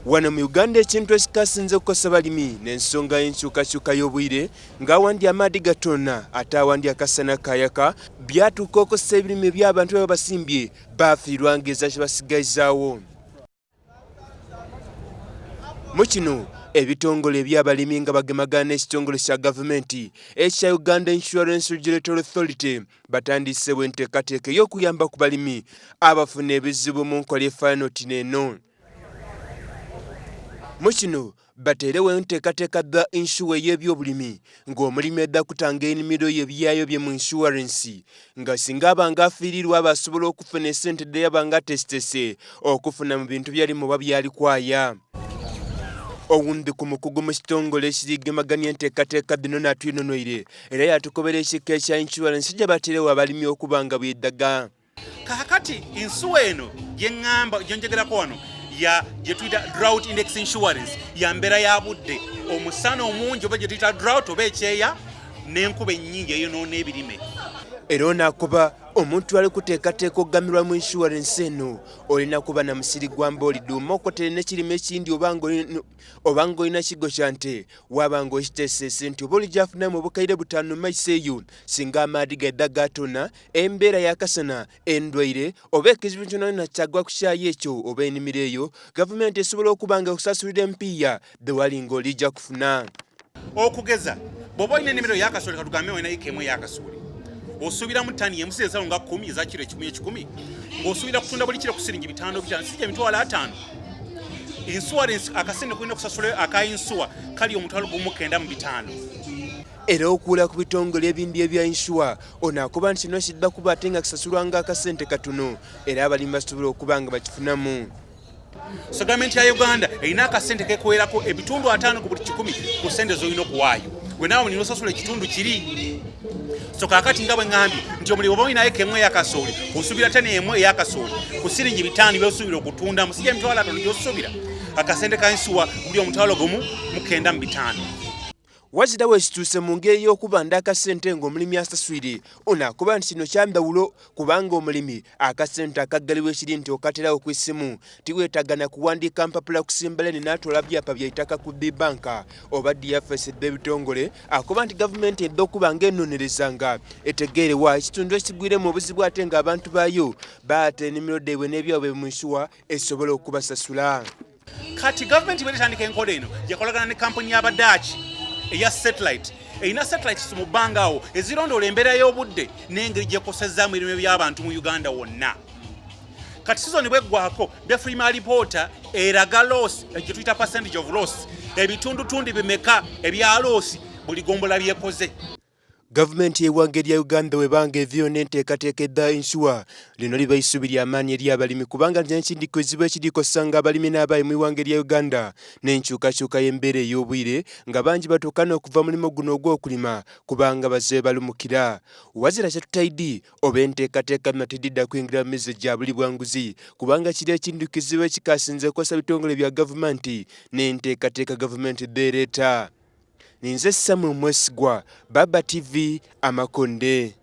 Wano mu Uganda ekintu ekikasinze okukosa balimi n'ensonga y'enkyukakyuka y'obwire ng'awandi amaadhi gatonna ate awandi akasana kayaka byatuuka okukosa ebirime by'abantu baba basimbye baafiirwa ng'eza kye basigayizaawo. Mu kino ebitongole eby'abalimi nga bagemagana n'ekitongole kya gavumenti ekya Uganda Insurance Regulatory Authority batandiseewo enteekateeka ey'okuyamba ku balimi abafuna ebizibu mu nkola efaanana n'eno. Mu kino bateerewo enteekateeka The Insure y'ebyobulimi ng'omulimi edda kutanga ennimiro ye byayo bye mu insurance nga singa abanga afiirirwa aba asobola okufuna essente dde yabanga atesitese okufuna mu bintu byali muba byalikwaya. Owundi ku mukugu mu kitongole ekirigemaganya enteekateeka bino n'atwinonoire era yatukobera ekika ekya insurance gye bateerewo abalimi okuba nga bweddaga. Kakati insuwa eno gyeŋŋamba gyenjogerako wano ya jetwita drought index insurance ya mbera ya budde omusana omungi oba jetwita drought oba ekyeya n'enkuba ennyingi eyonoona ebirime. Era onaakuba omuntu ali kuteekateeka okugamirwa mu insurance eno olina kuba na musiri gwa mbooliduuma okwotere n'ekirime ekindi oba ng'olina kigo kya nte waba ng'okiteesese nti oba olijja afunamu obukaire butaano maiso eyo singa amaadhi gadda gatona embeera y'akasana endwaire oba ekizibu kyonna kyagwa ku kyayi ekyo oba ennimiro eyo gavumenti esobola okuba nga okusasulira empiiya bewali ng'olijja kufuna. Okugeza bw'oba olina ennimiro y'akasooli katugambe olina eka emu ey'akasooli osuubira mu ttani y'emusi ensalo nga 10 eza kiro 1,000 ng'osuubira kutunda buli kiro ku siringi 5 sijja emitwalo 5. Insurance akasente kulina okusasula aka insuwa kali omutwalo gumu 9,500. Era okuula ku bitongole ebindi ebya insuwa onaakuba nti kino kidda kuba ate nga kisasulwanga akasente katono era abalimi basobola okuba nga bakifunamu. So gavumenti ya Uganda erina akasente kekuweerako ebitundu 5 ku buli 10 ku ssente z'olina okuwaayo gwe naawe olina osasula ekitundu kiri. So kakati nga bwe ŋŋambye nti omulimu oba olinayo eka emu ey'akasooli osuubira ttani emu ey'akasooli ku siringi 5 by'osuubira okutunda musijja emitwalo 5 gy'osuubira akasente ka nsuwa buli omutwalo gumu mu 9,500. Wazirawo ekituuse mu ngeri y'okuba nda akasente ng'omulimi asaswire onaakuba nti kino kyandawulo kubanga omulimi akasente akaggaliwo ekiri nti okaterawo ku ssimu tiweetagana kuwandiika mpapula kusimba leni n'atoola byapa bya ttaka ku bbanka oba DFS ebitongole akuba nti gavumenti edda okuba ng'enoonerezanga etegeerewa ekitundu ekigwire mu buzibu ate ng'abantu baayo baata ennimiro ddeebwe n'ebyabwe mu nsuwa esobola okubasasula. Kati gavumenti bwetandika enkola eno yakolagana ne kampuni y'Abadaachi eya satellite erina satellites mu bbanga awo ezirondoola embeera y'obudde n'engeri gyekosezaamu ebirime by'abantu mu Uganda wonna. Kati sizoni bweggwako befulima alipoota eraga loss gye tuyita percentage of loss ebitundutundi bimeka ebya loss buli gombola byekoze. Gavumenti y'eggwanga erya Uganda webanga evyo n'enteekateeka The Insure lino liba isuubi ly'amaanyi eri abalimi kubanga n'ekindi kizibu ekirikosanga abalimi n'abayi mu ggwanga erya Uganda n'enkyukakyuka y'embeera ey'obwire nga bangi batuukana okuva mulimo guno ogw'okulima kubanga bazze balumukira. Wazira kyatutaidi oba enteekateeka matididda kwingira mu mizze gya buli bwanguzi kubanga kiri ekindi kizibu ekikasinze okukosa bitongole bya gavumenti n'enteekateeka gavumenti beereeta. Ninze Samuel Mwesigwa, Baba TV, Amakonde.